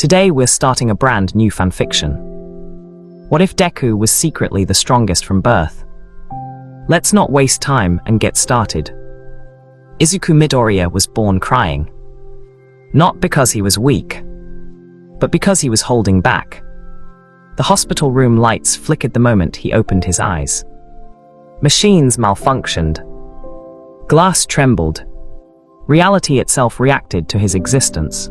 Today we're starting a brand new fanfiction. What if Deku was secretly the strongest from birth? Let's not waste time and get started. Izuku Midoriya was born crying. Not because he was weak, but because he was holding back. The hospital room lights flickered the moment he opened his eyes. Machines malfunctioned. Glass trembled. Reality itself reacted to his existence.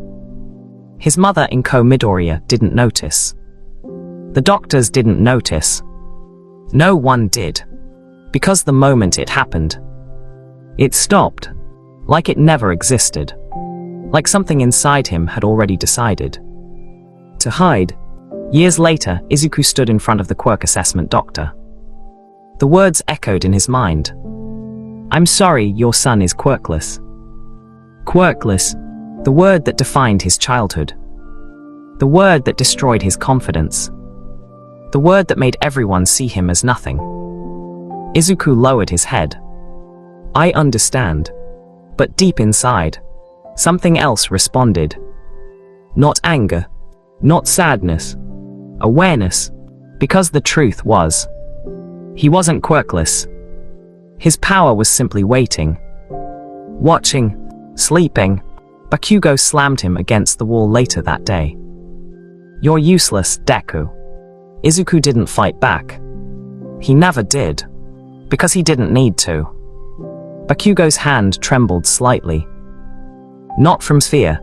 His mother, Izuku Midoriya, didn't notice. The doctors didn't notice. No one did. Because the moment it happened, it stopped, like it never existed. Like something inside him had already decided to hide. Years later, Izuku stood in front of the Quirk assessment doctor. The words echoed in his mind. "I'm sorry, your son is quirkless." Quirkless, the word that defined his childhood. The word that destroyed his confidence. The word that made everyone see him as nothing. Izuku lowered his head. "I understand." But deep inside, something else responded. Not anger, not sadness, awareness, because the truth was, he wasn't quirkless. His power was simply waiting. Watching, sleeping. Bakugo slammed him against the wall later that day. "You're useless, Deku." Izuku didn't fight back. He never did. Because he didn't need to. Bakugo's hand trembled slightly. Not from fear,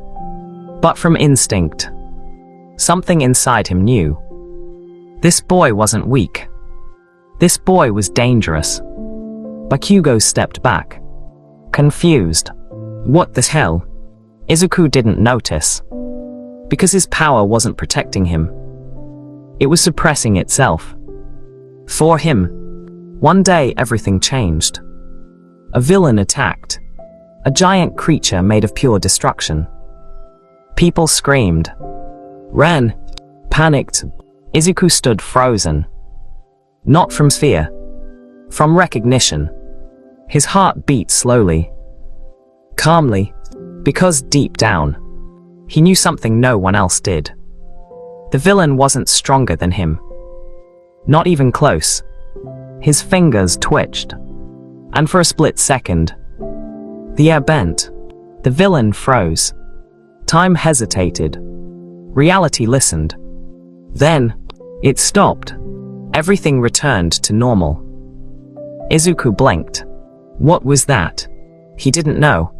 but from instinct. Something inside him knew. This boy wasn't weak. This boy was dangerous. Bakugo stepped back. Confused. What the hell? Izuku didn't notice. Because his power wasn't protecting him. It was suppressing itself. For him, one day everything changed. A villain attacked. A giant creature made of pure destruction. People screamed. Ran. Panicked. Izuku stood frozen. Not from fear. From recognition. His heart beat slowly. Calmly. Because deep down, he knew something no one else did. The villain wasn't stronger than him. Not even close. His fingers twitched. And for a split second, the air bent. The villain froze. Time hesitated. Reality listened. Then, it stopped. Everything returned to normal. Izuku blinked. What was that? He didn't know.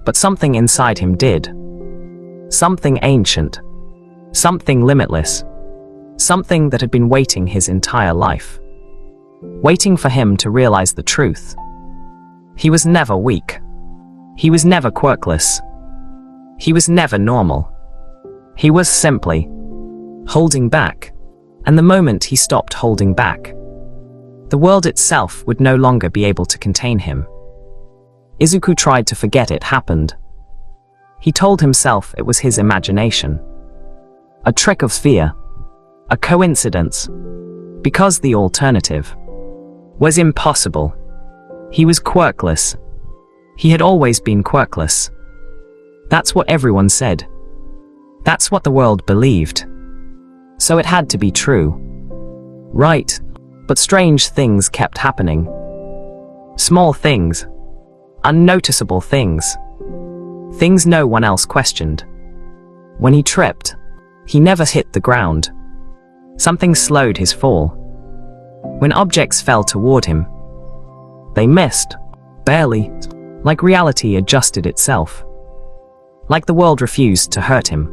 But something inside him did. Something ancient. Something limitless. Something that had been waiting his entire life. Waiting for him to realize the truth. He was never weak. He was never quirkless. He was never normal. He was simply holding back. And the moment he stopped holding back, the world itself would no longer be able to contain him. Izuku tried to forget it happened. He told himself it was his imagination. A trick of fear. A coincidence. Because the alternative was impossible. He was quirkless. He had always been quirkless. That's what everyone said. That's what the world believed. So it had to be true. Right. But strange things kept happening. Small things. Unnoticeable things. Things no one else questioned. When he tripped, he never hit the ground. Something slowed his fall. When objects fell toward him, they missed, barely, like reality adjusted itself. Like the world refused to hurt him.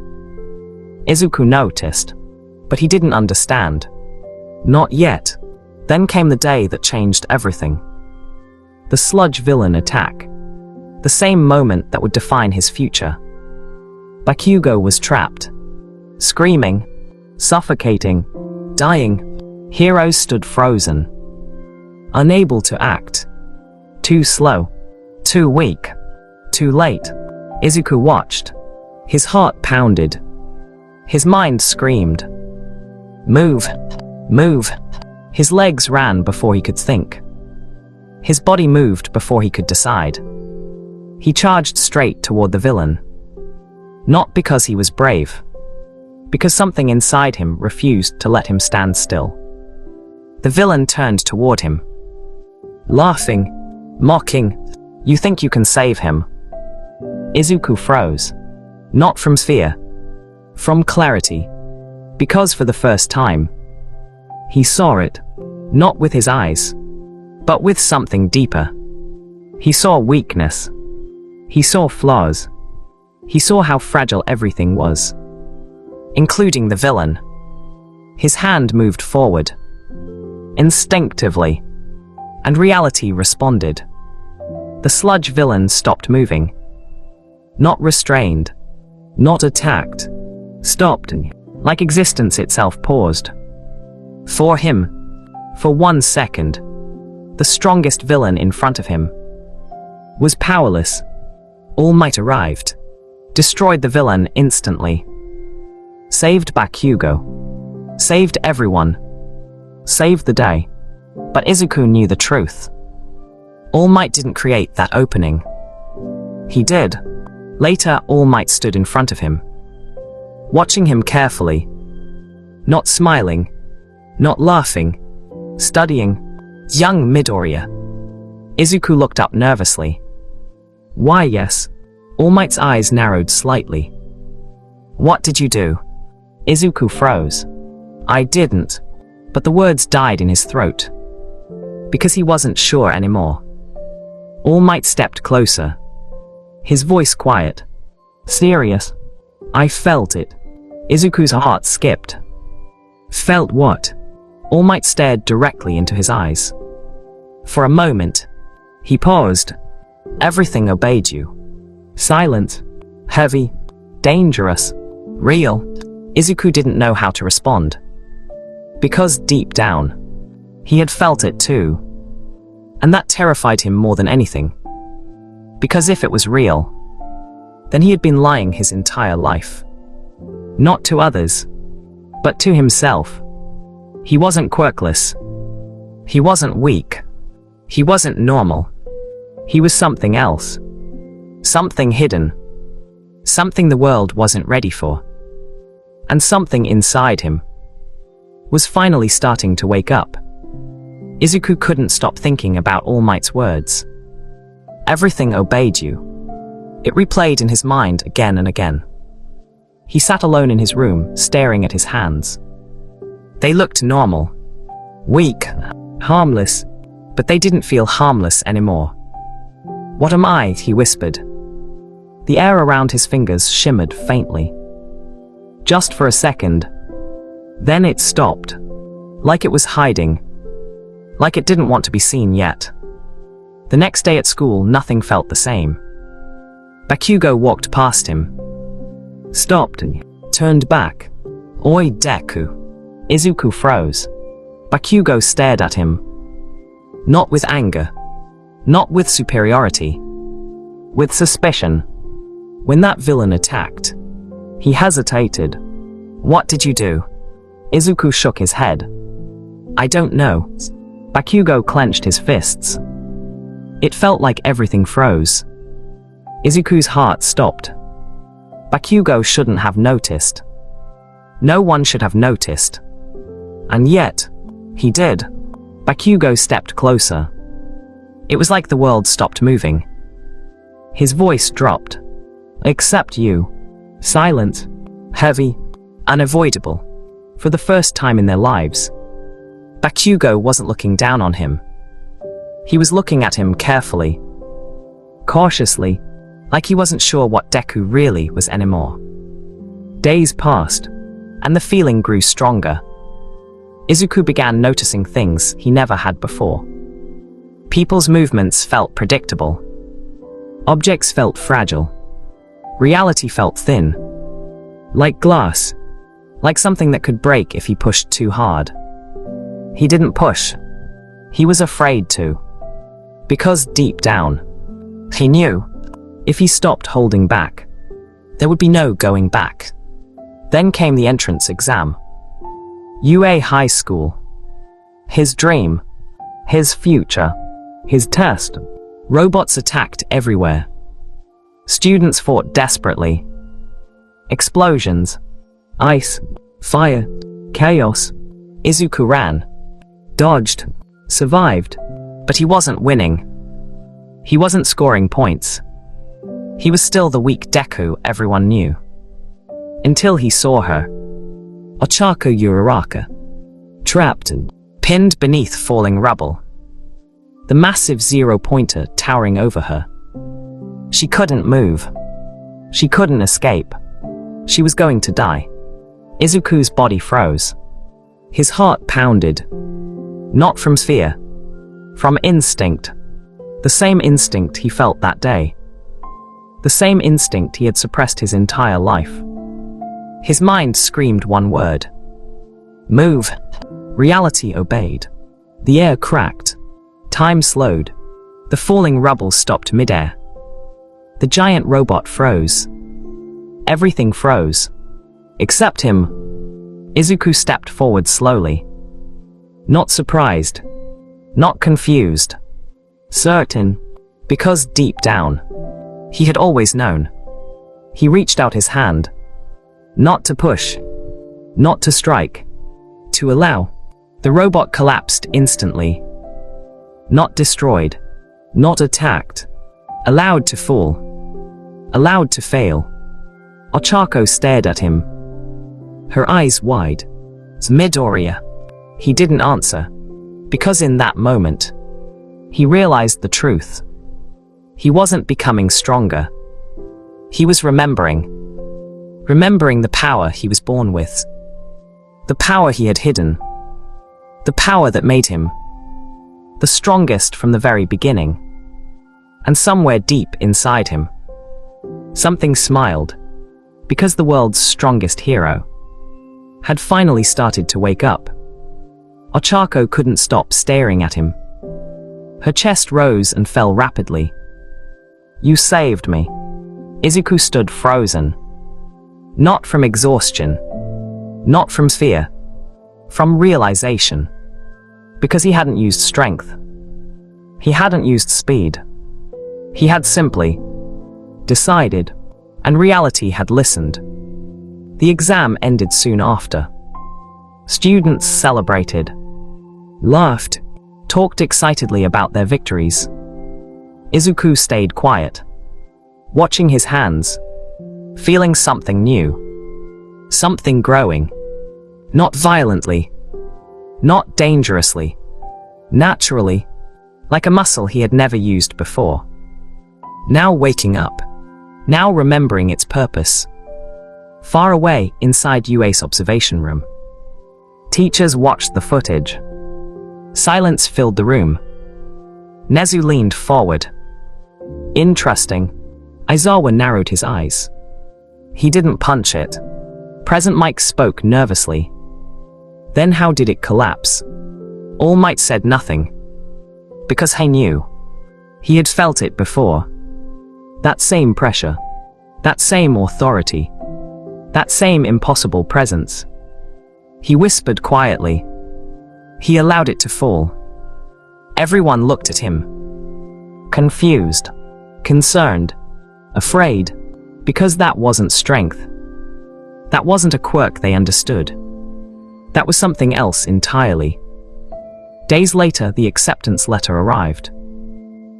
Izuku noticed, but he didn't understand. Not yet. Then came the day that changed everything. The sludge villain attack. The same moment that would define his future. Bakugo was trapped. Screaming. Suffocating. Dying. Heroes stood frozen. Unable to act. Too slow. Too weak. Too late. Izuku watched. His heart pounded. His mind screamed. Move. Move. His legs ran before he could think. His body moved before he could decide. He charged straight toward the villain. Not because he was brave, because something inside him refused to let him stand still. The villain turned toward him, laughing, mocking. "You think you can save him?" Izuku froze. Not from fear. From clarity. Because for the first time, he saw it, not with his eyes, but with something deeper. He saw weakness. He saw flaws. He saw how fragile everything was, including the villain. His hand moved forward, instinctively, and reality responded. The sludge villain stopped moving. Not restrained, not attacked, stopped, like existence itself paused. For him, for 1 second, the strongest villain in front of him was powerless. All Might arrived, destroyed the villain instantly, saved Bakugo, saved everyone, saved the day. But Izuku knew the truth. All Might didn't create that opening. He did. Later, All Might stood in front of him, watching him carefully, not smiling, not laughing, studying. Young Midoriya. Izuku looked up nervously. "Why, yes." All Might's eyes narrowed slightly. "What did you do?" Izuku froze. "I didn't." But the words died in his throat, because he wasn't sure anymore. All Might stepped closer, his voice quiet, serious. "I felt it." Izuku's heart skipped. Felt what? All Might stared directly into his eyes. For a moment, he paused. "Everything obeyed you." Silent, heavy, dangerous, real. Izuku didn't know how to respond. Because deep down, he had felt it too. And that terrified him more than anything. Because if it was real, then he had been lying his entire life. Not to others, but to himself. He wasn't quirkless. He wasn't weak. He wasn't normal. He was something else. Something hidden. Something the world wasn't ready for. And something inside him was finally starting to wake up. Izuku couldn't stop thinking about All Might's words. "Everything obeyed you." It replayed in his mind again and again. He sat alone in his room, staring at his hands. They looked normal, weak, harmless, but they didn't feel harmless anymore. "What am I?" he whispered. The air around his fingers shimmered faintly. Just for a second. Then it stopped. Like it was hiding. Like it didn't want to be seen yet. The next day at school, nothing felt the same. Bakugo walked past him. Stopped and turned back. "Oi, Deku." Izuku froze. Bakugo stared at him. Not with anger. Not with superiority. With suspicion. When that villain attacked, he hesitated. "What did you do?" Izuku shook his head. "I don't know." Bakugo clenched his fists. It felt like everything froze. Izuku's heart stopped. Bakugo shouldn't have noticed. No one should have noticed. And yet, he did. Bakugo stepped closer. It was like the world stopped moving. His voice dropped. "Except you." Silent, heavy, unavoidable. For the first time in their lives, Bakugo wasn't looking down on him. He was looking at him carefully, cautiously, like he wasn't sure what Deku really was anymore. Days passed, and the feeling grew stronger. Izuku began noticing things he never had before. People's movements felt predictable. Objects felt fragile. Reality felt thin. Like glass. Like something that could break if he pushed too hard. He didn't push. He was afraid to. Because deep down, he knew, if he stopped holding back, there would be no going back. Then came the entrance exam. UA High School. His dream. His future. His test. Robots attacked everywhere. Students fought desperately. Explosions. Ice, fire, chaos. Izuku ran, dodged, survived, but he wasn't winning. He wasn't scoring points. He was still the weak Deku everyone knew. Until he saw her. Ochako Uraraka. Trapped and pinned beneath falling rubble. The massive zero-pointer towering over her. She couldn't move. She couldn't escape. She was going to die. Izuku's body froze. His heart pounded. Not from fear. From instinct. The same instinct he felt that day. The same instinct he had suppressed his entire life. His mind screamed one word. Move. Reality obeyed. The air cracked. Time slowed. The falling rubble stopped midair. The giant robot froze. Everything froze. Except him. Izuku stepped forward slowly. Not surprised. Not confused. Certain. Because deep down, he had always known. He reached out his hand. Not to push. Not to strike. To allow. The robot collapsed instantly. Not destroyed. Not attacked. Allowed to fall. Allowed to fail. Ochako stared at him. Her eyes wide. Midoriya. He didn't answer. Because in that moment, he realized the truth. He wasn't becoming stronger. He was remembering. Remembering the power he was born with. The power he had hidden. The power that made him the strongest from the very beginning. And somewhere deep inside him, something smiled, because the world's strongest hero had finally started to wake up. Ochako couldn't stop staring at him. Her chest rose and fell rapidly. You saved me. Izuku stood frozen. Not from exhaustion. Not from fear. From realization. Because he hadn't used strength. He hadn't used speed. He had simply decided, and reality had listened. The exam ended soon after. Students celebrated, laughed, talked excitedly about their victories. Izuku stayed quiet, watching his hands, feeling something new, something growing. Not violently, not dangerously, naturally, like a muscle he had never used before. Now waking up, now remembering its purpose. Far away inside UA's observation room. Teachers watched the footage. Silence filled the room. Nezu leaned forward. Interesting. Aizawa narrowed his eyes. He didn't punch it. Present Mike spoke nervously. Then how did it collapse? All Might said nothing. Because he knew. He had felt it before. That same pressure. That same authority. That same impossible presence. He whispered quietly. He allowed it to fall. Everyone looked at him. Confused. Concerned. Afraid. Because that wasn't strength. That wasn't a quirk they understood. That was something else entirely. Days later, the acceptance letter arrived.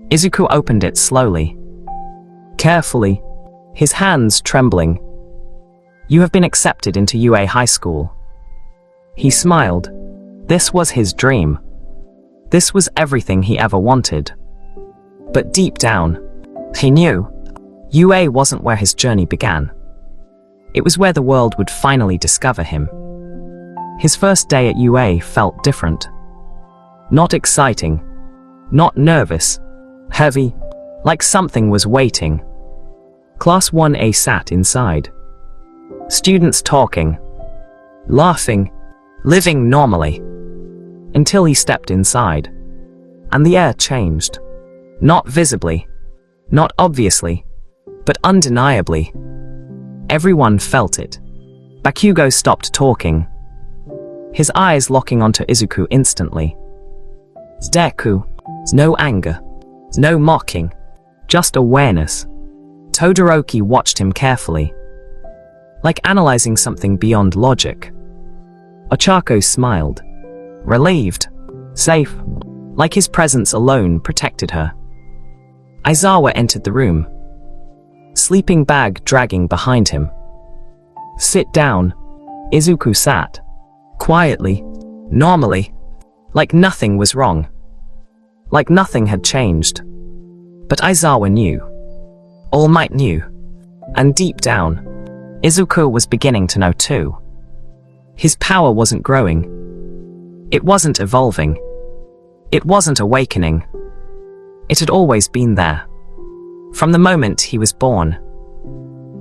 Izuku opened it slowly. Carefully, his hands trembling. You have been accepted into UA High School. He smiled. This was his dream. This was everything he ever wanted. But deep down, he knew UA wasn't where his journey began. It was where the world would finally discover him. His first day at UA felt different. Not exciting. Not nervous. Heavy. Like something was waiting. Class 1A sat inside. Students talking. Laughing. Living normally. Until he stepped inside. And the air changed. Not visibly. Not obviously. But undeniably. Everyone felt it. Bakugo stopped talking. His eyes locking onto Izuku instantly. Deku. No anger. No mocking. Just awareness. Todoroki watched him carefully. like analyzing something beyond logic. Ochako smiled, relieved, safe, like his presence alone protected her. Aizawa entered the room, sleeping bag dragging behind him. Sit down. Izuku sat, quietly, normally, like nothing was wrong, like nothing had changed. But Aizawa knew. All Might knew. And deep down, Izuku was beginning to know too. His power wasn't growing. It wasn't evolving. It wasn't awakening. It had always been there. From the moment he was born.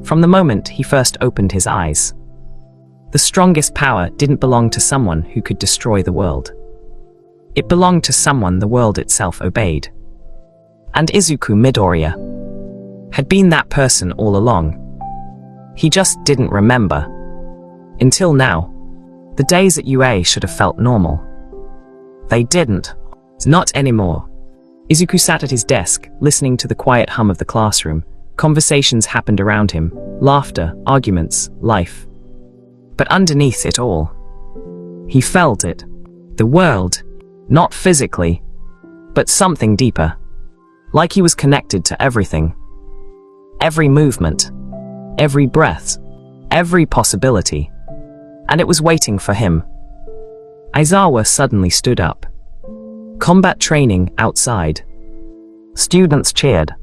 From the moment he first opened his eyes. The strongest power didn't belong to someone who could destroy the world. It belonged to someone the world itself obeyed. And Izuku Midoriya had been that person all along. He just didn't remember. Until now. The days at UA should have felt normal. They didn't. Not anymore. Izuku sat at his desk, listening to the quiet hum of the classroom. Conversations happened around him. Laughter, arguments, life. But underneath it all, he felt it. The world. Not physically, but something deeper. Like he was connected to everything. Every movement. Every breath. Every possibility. And it was waiting for him. Aizawa suddenly stood up. Combat training outside. Students cheered.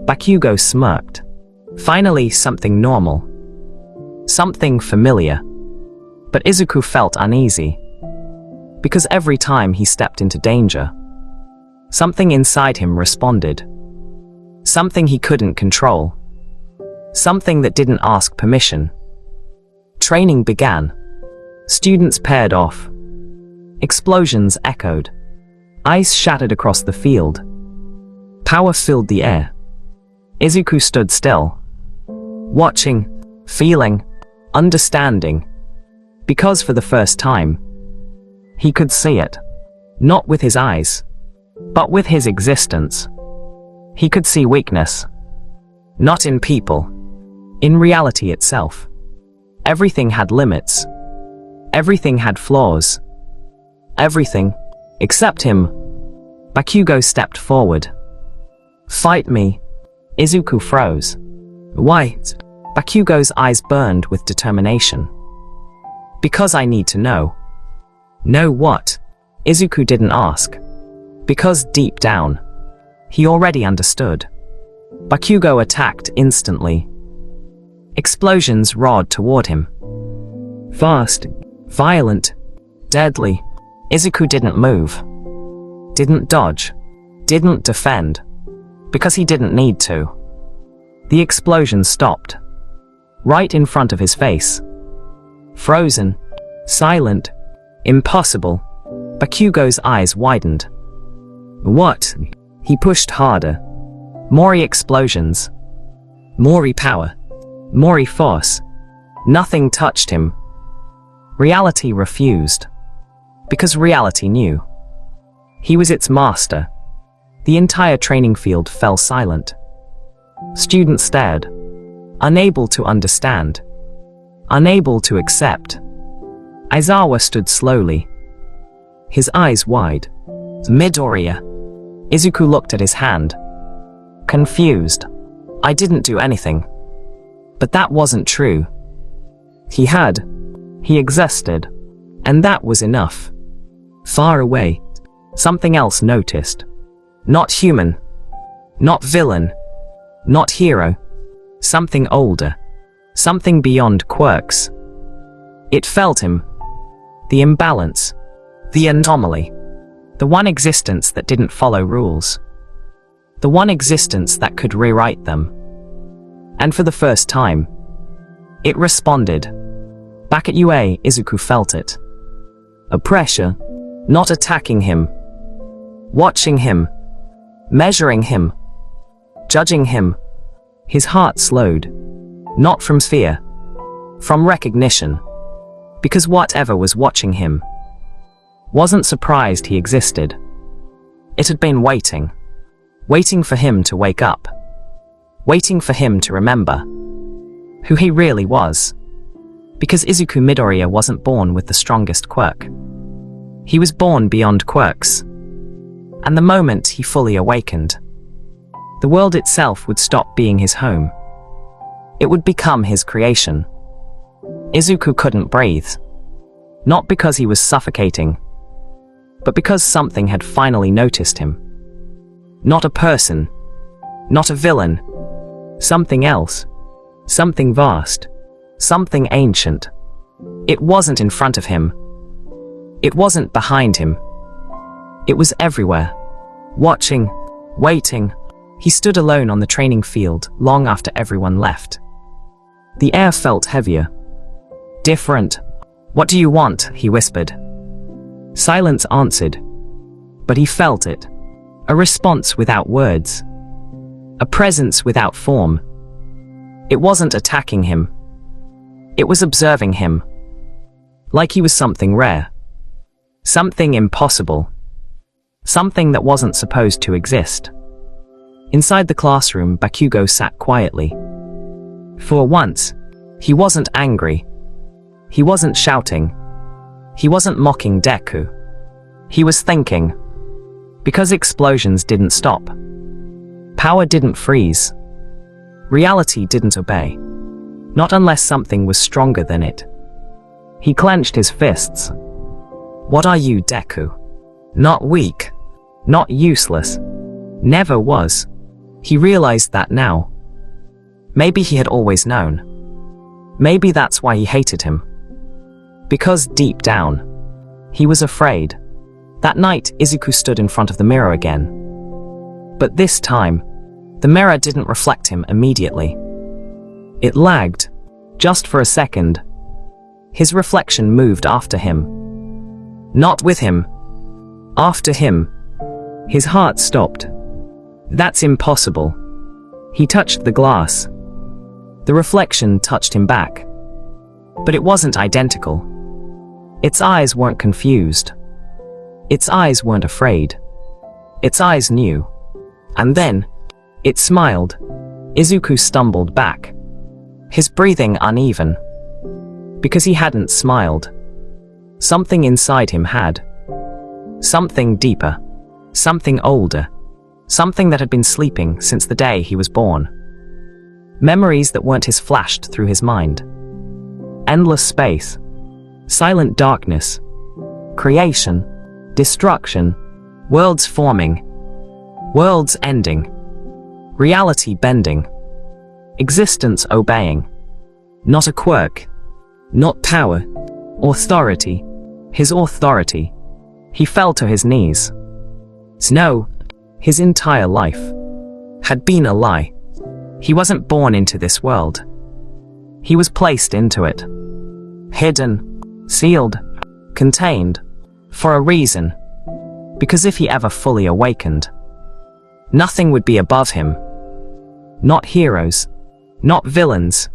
Bakugo smirked. Finally something normal. Something familiar. But Izuku felt uneasy. Because every time he stepped into danger, something inside him responded. Something he couldn't control. Something that didn't ask permission. Training began. Students paired off. Explosions echoed. Ice shattered across the field. Power filled the air. Izuku stood still. Watching, feeling, understanding. Because for the first time, he could see it. Not with his eyes, but with his existence. He could see weakness. Not in people. In reality itself. Everything had limits. Everything had flaws. Everything, except him. Bakugo stepped forward. Fight me. Izuku froze. Why? Bakugo's eyes burned with determination. Because I need to know. Know what? Izuku didn't ask. Because deep down, he already understood. Bakugo attacked instantly. Explosions roared toward him. Fast, violent, deadly. Izuku didn't move. Didn't dodge. Didn't defend. Because he didn't need to. The explosion stopped. Right in front of his face. Frozen. Silent. Impossible. Bakugo's eyes widened. What? He pushed harder. More explosions. More power. More force. Nothing touched him. Reality refused. Because reality knew. He was its master. The entire training field fell silent. Students stared. Unable to understand. Unable to accept. Aizawa stood slowly. His eyes wide. Midoriya. Izuku looked at his hand. Confused. I didn't do anything. But that wasn't true. He existed. And that was enough. Far away, something else noticed. Not human. Not villain. Not hero. Something older. Something beyond quirks. It felt him. The imbalance. The anomaly. The one existence that didn't follow rules. The one existence that could rewrite them. And for the first time, it responded. Back at UA, Izuku felt it. A pressure, not attacking him. Watching him. Measuring him. Judging him. His heart slowed. Not from fear. From recognition. Because whatever was watching him wasn't surprised he existed. It had been waiting. Waiting for him to wake up. Waiting for him to remember who he really was. Because Izuku Midoriya wasn't born with the strongest quirk. He was born beyond quirks. And the moment he fully awakened, the world itself would stop being his home. It would become his creation. Izuku couldn't breathe. Not because he was suffocating, but because something had finally noticed him. Not a person, not a villain, something else, something vast, something ancient. It wasn't in front of him. It wasn't behind him. It was everywhere. Watching, waiting. He stood alone on the training field long after everyone left. The air felt heavier. Different. "What do you want?" he whispered. Silence answered. But he felt it. A response without words. A presence without form. It wasn't attacking him. It was observing him. Like he was something rare. Something impossible. Something that wasn't supposed to exist. Inside the classroom, Bakugo sat quietly. For once, he wasn't angry. He wasn't shouting. He wasn't mocking Deku. He was thinking. Because explosions didn't stop. Power didn't freeze. Reality didn't obey. Not unless something was stronger than it. He clenched his fists. "What are you, Deku? Not weak. Not useless. Never was." He realized that now. Maybe he had always known. Maybe that's why he hated him. Because deep down, he was afraid. That night, Izuku stood in front of the mirror again. But this time, the mirror didn't reflect him immediately. It lagged, just for a second. His reflection moved after him. Not with him. After him. His heart stopped. That's impossible. He touched the glass. The reflection touched him back. But it wasn't identical. Its eyes weren't confused. Its eyes weren't afraid. Its eyes knew. And then, it smiled. Izuku stumbled back. His breathing uneven. Because he hadn't smiled. Something inside him had. Something deeper. Something older. Something that had been sleeping since the day he was born. Memories that weren't his flashed through his mind. Endless space. Silent darkness. Creation. Destruction. Worlds forming. Worlds ending. Reality bending. Existence obeying. Not a quirk. Not power. Authority. His authority. He fell to his knees. No, his entire life had been a lie. He wasn't born into this world. He was placed into it. Hidden, sealed, contained, for a reason. Because if he ever fully awakened, nothing would be above him. Not heroes, not villains,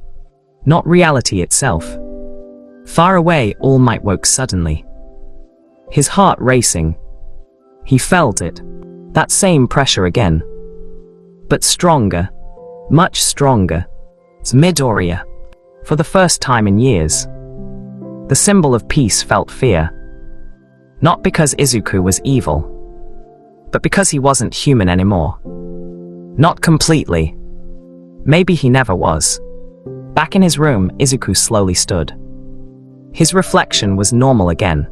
not reality itself. Far away, All Might woke suddenly. His heart racing. He felt it. That same pressure again. But stronger. Much stronger. It's Midoriya. For the first time in years. The symbol of peace felt fear. Not because Izuku was evil. But because he wasn't human anymore. Not completely. Maybe he never was. Back in his room, Izuku slowly stood. His reflection was normal again.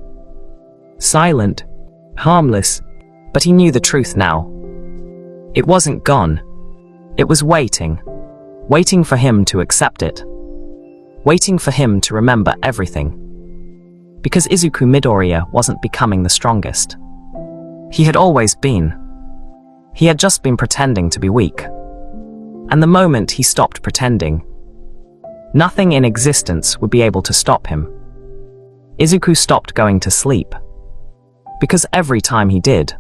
Silent. Harmless. But he knew the truth now. It wasn't gone. It was waiting. Waiting for him to accept it. Waiting for him to remember everything. Because Izuku Midoriya wasn't becoming the strongest. He had always been. He had just been pretending to be weak. And the moment he stopped pretending, nothing in existence would be able to stop him. Izuku stopped going to sleep. Because every time he did,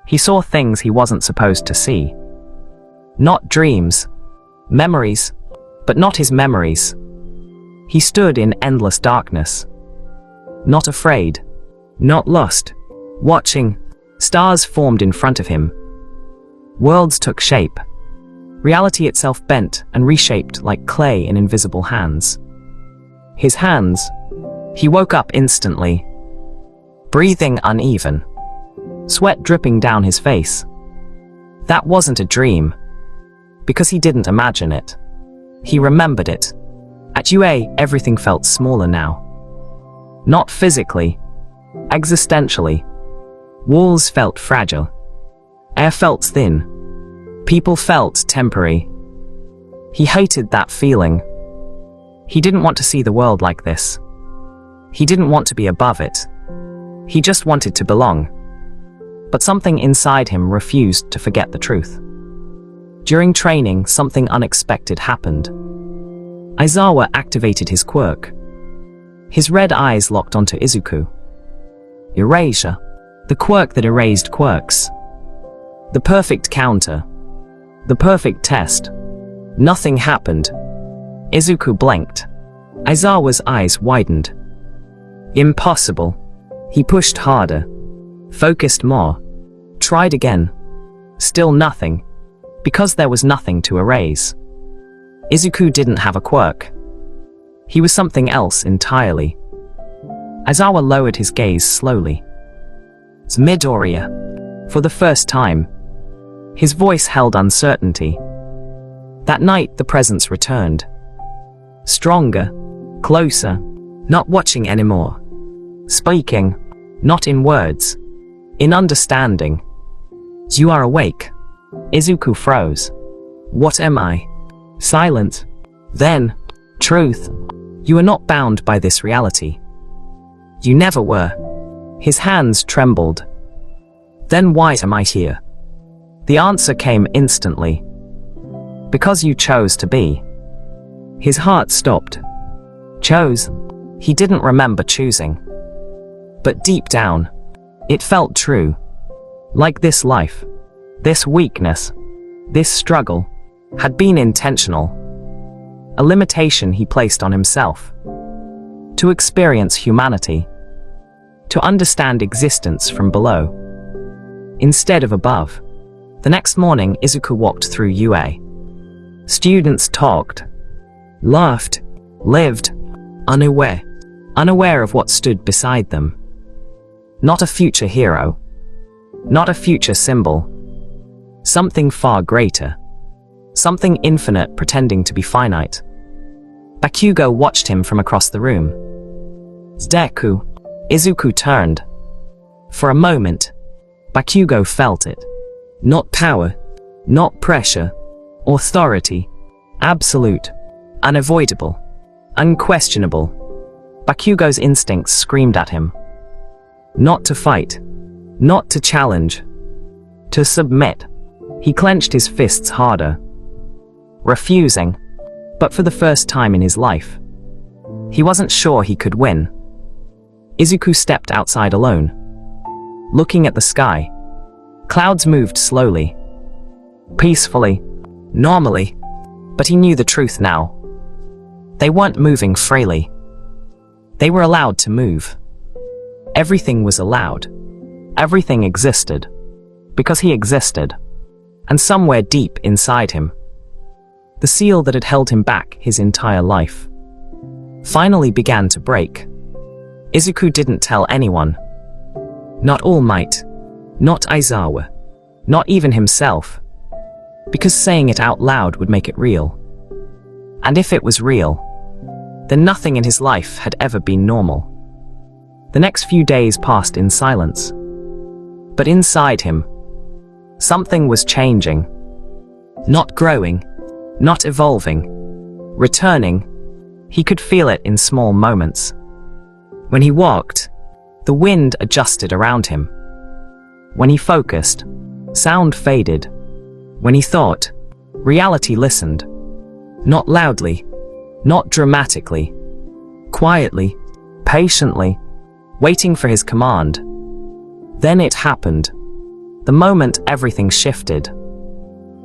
he saw things he wasn't supposed to see. Not dreams, memories, but not his memories. He stood in endless darkness. Not afraid, not lost, watching. Stars formed in front of him. Worlds took shape. Reality itself bent and reshaped like clay in invisible hands. His hands. He woke up instantly. Breathing uneven. Sweat dripping down his face. That wasn't a dream. Because he didn't imagine it. He remembered it. At UA, everything felt smaller now. Not physically. Existentially. Walls felt fragile. Air felt thin. People felt temporary. He hated that feeling. He didn't want to see the world like this. He didn't want to be above it. He just wanted to belong. But something inside him refused to forget the truth. During training, something unexpected happened. Aizawa activated his quirk. His red eyes locked onto Izuku. Erasure. The quirk that erased quirks. The perfect counter. The perfect test. Nothing happened. Izuku blinked. Aizawa's eyes widened. Impossible. He pushed harder. Focused more. Tried again. Still nothing. Because there was nothing to erase. Izuku didn't have a quirk. He was something else entirely. Aizawa lowered his gaze slowly. It's Midoriya. For the first time. His voice held uncertainty. That night, the presence returned. Stronger. Closer. Not watching anymore. Speaking. Not in words. In understanding. You are awake. Izuku froze. What am I? Silent. Then. Truth. You are not bound by this reality. You never were. His hands trembled. Then why am I here? The answer came instantly. Because you chose to be. His heart stopped. Chose? He didn't remember choosing. But deep down, it felt true. Like this life, this weakness, this struggle, had been intentional. A limitation he placed on himself. To experience humanity. To understand existence from below. Instead of above. The next morning, Izuku walked through UA. Students talked. Laughed. Lived. Unaware of what stood beside them. Not a future hero. Not a future symbol. Something far greater. Something infinite pretending to be finite. Bakugo watched him from across the room. Deku. Izuku turned. For a moment, Bakugo felt it. Not power. Not pressure. Authority. Absolute. Unavoidable. Unquestionable. Bakugo's instincts screamed at him. Not to fight. Not to challenge. To submit. He clenched his fists harder. Refusing. But for the first time in his life. He wasn't sure he could win. Izuku stepped outside alone. Looking at the sky. Clouds moved slowly. Peacefully. Normally. But he knew the truth now. They weren't moving freely. They were allowed to move. Everything was allowed. Everything existed. Because he existed. And somewhere deep inside him. The seal that had held him back his entire life. Finally began to break. Izuku didn't tell anyone. Not All Might. Not Aizawa. Not even himself. Because saying it out loud would make it real. And if it was real, then nothing in his life had ever been normal. The next few days passed in silence. But inside him, something was changing. Not growing. Not evolving. Returning. He could feel it in small moments. When he walked, the wind adjusted around him. When he focused, sound faded. When he thought, reality listened. Not loudly, not dramatically. Quietly, patiently, waiting for his command. Then it happened. The moment everything shifted.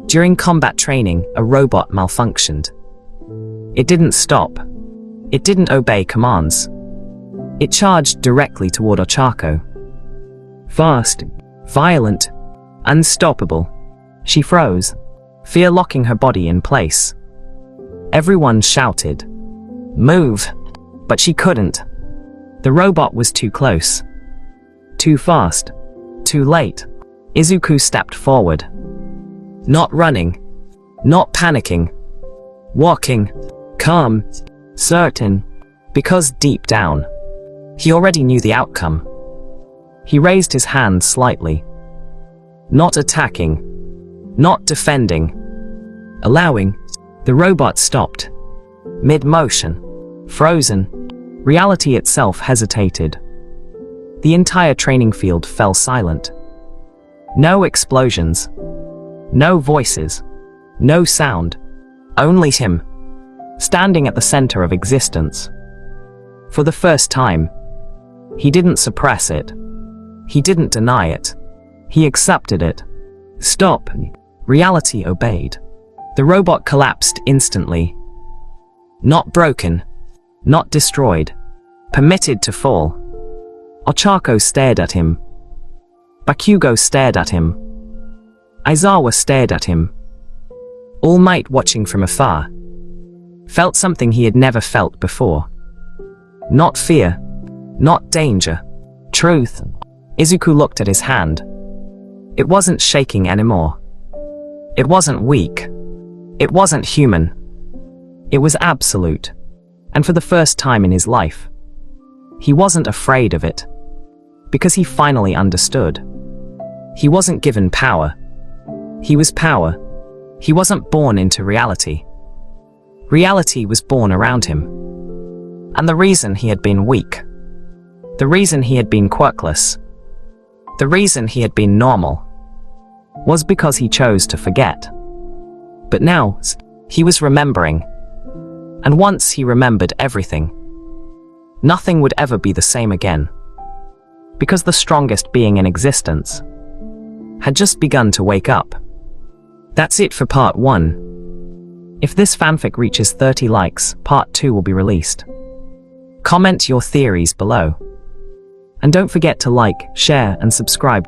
During combat training, a robot malfunctioned. It didn't stop. It didn't obey commands. It charged directly toward Ochako. Fast, violent, unstoppable. She froze, fear locking her body in place. Everyone shouted, "Move! But she couldn't. The robot was too close. Too fast. Too late. Izuku stepped forward. Not running. Not panicking. Walking. Calm. Certain. Because deep down, he already knew the outcome. He raised his hand slightly. Not attacking. Not defending. Allowing. The robot stopped. Mid-motion. Frozen. Reality itself hesitated. The entire training field fell silent. No explosions. No voices. No sound. Only him. Standing at the center of existence. For the first time, he didn't suppress it. He didn't deny it. He accepted it. Stop. Reality obeyed. The robot collapsed instantly. Not broken. Not destroyed. Permitted to fall. Ochako stared at him. Bakugo stared at him. Aizawa stared at him. All Might, watching from afar, felt something he had never felt before. Not fear. Not danger. Truth. Izuku looked at his hand. It wasn't shaking anymore. It wasn't weak. It wasn't human. It was absolute. And for the first time in his life, he wasn't afraid of it. Because he finally understood. He wasn't given power. He was power. He wasn't born into reality. Reality was born around him. And the reason he had been weak, the reason he had been quirkless, the reason he had been normal, was because he chose to forget. But now, he was remembering. And once he remembered everything, nothing would ever be the same again. Because the strongest being in existence had just begun to wake up. That's it for part 1. If this fanfic reaches 30 likes, part 2 will be released. Comment your theories below. And don't forget to like, share, and subscribe to